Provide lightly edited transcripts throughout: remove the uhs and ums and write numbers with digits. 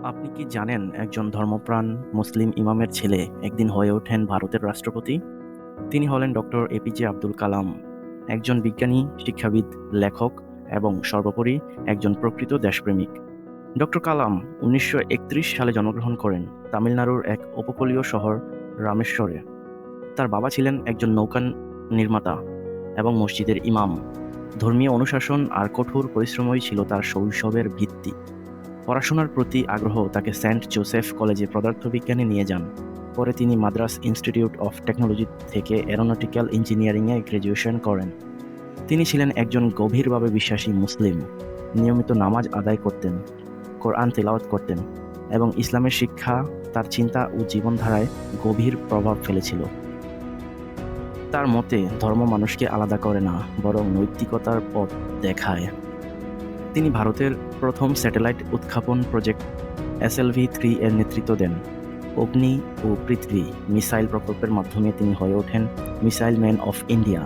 আপনি কি জানেন একজন ধর্মপ্রাণ মুসলিম ইমামের ছেলে একদিন হয়ে ওঠেন ভারতের রাষ্ট্রপতি? তিনি হলেন ডক্টর এপিজে আব্দুল কালাম, একজন বিজ্ঞানী, শিক্ষাবিদ, লেখক এবং সর্বোপরি একজন প্রকৃত দেশপ্রেমিক। ডক্টর কালাম ১৯৩১ সালে জন্মগ্রহণ করেন তামিলনাড়ুর এক উপকূলীয় শহর রামেশ্বরে। তার বাবা ছিলেন একজন নৌকা নির্মাতা এবং মসজিদের ইমাম। ধর্মীয় অনুশাসন আর কঠোর পরিশ্রমই ছিল তার শৈশবের ভিত্তি। পড়াশোনার প্রতি আগ্রহ তাকে সেন্ট জোসেফ কলেজে পদার্থবিজ্ঞানে নিয়ে যান। পরে তিনি মাদ্রাস ইনস্টিটিউট অফ টেকনোলজি থেকে এরোনটিক্যাল ইঞ্জিনিয়ারিংয়ে গ্র্যাজুয়েশন করেন। তিনি ছিলেন একজন গভীরভাবে বিশ্বাসী মুসলিম। নিয়মিত নামাজ আদায় করতেন, কোরআন তেলাওয়াত করতেন এবং ইসলামের শিক্ষা তার চিন্তা ও জীবনধারায় গভীর প্রভাব ফেলেছিল। তার মতে ধর্ম মানুষকে আলাদা করে না, বরং নৈতিকতার পথ দেখায়। তিনি ভারতের প্রথম স্যাটেলাইট উৎক্ষেপণ প্রজেক্ট SLV-3 এর নেতৃত্ব দেন। অগ্নি ও পৃথ্বী মিসাইল প্রকল্পের মাধ্যমে তিনি হয়ে ওঠেন মিসাইল ম্যান অফ ইন্ডিয়া।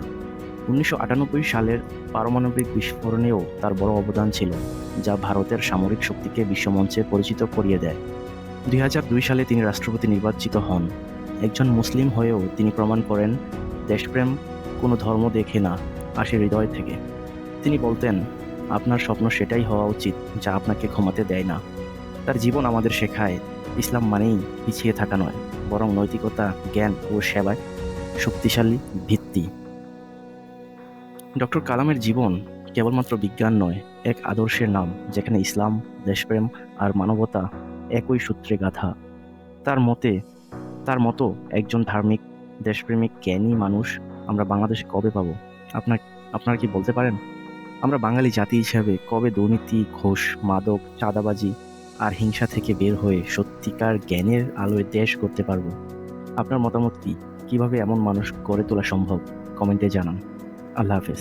১৯৯৮ সালের পারমাণবিক বিস্ফোরণেও তার বড় অবদান ছিল, যা ভারতের সামরিক শক্তিকে বিশ্বমঞ্চে পরিচিত করিয়ে দেয়। ২০০২ সালে তিনি রাষ্ট্রপতি নির্বাচিত হন। একজন মুসলিম হয়েও তিনি প্রমাণ করেন দেশপ্রেম কোনো ধর্ম দেখে না, আসে হৃদয় থেকে। তিনি বলতেন, আপনার স্বপ্ন সেটাই হওয়া উচিত যা আপনাকে ঘুমাতে দেয় না। তার জীবন আমাদের শেখায় ইসলাম মানেই পিছিয়ে থাকা নয়, বরং নৈতিকতা, জ্ঞান ও সেবায় শক্তিশালী ভিত্তি। ডক্টর কালামের জীবন কেবলমাত্র বিজ্ঞান নয়, এক আদর্শের নাম যেখানে ইসলাম, দেশপ্রেম আর মানবতা একই সূত্রে গাঁথা। তার মতে তার মতো একজন ধার্মিক, দেশপ্রেমিক, জ্ঞানী মানুষ আমরা বাংলাদেশে কবে পাবো? আপনার আপনারা কি বলতে পারেন? আমরা বাঙালি জাতি হিসাবে কবে দুর্নীতি, ঘুষ, মাদক, চাঁদাবাজি আর হিংসা থেকে বের হয়ে সত্যিকার জ্ঞানের আলোয় দেশ গড়তে পারবো? আপনার মতামত কি? কিভাবে এমন মানুষ গড়ে তোলা সম্ভব? কমেন্টে জানান। আল্লাহ হাফেজ।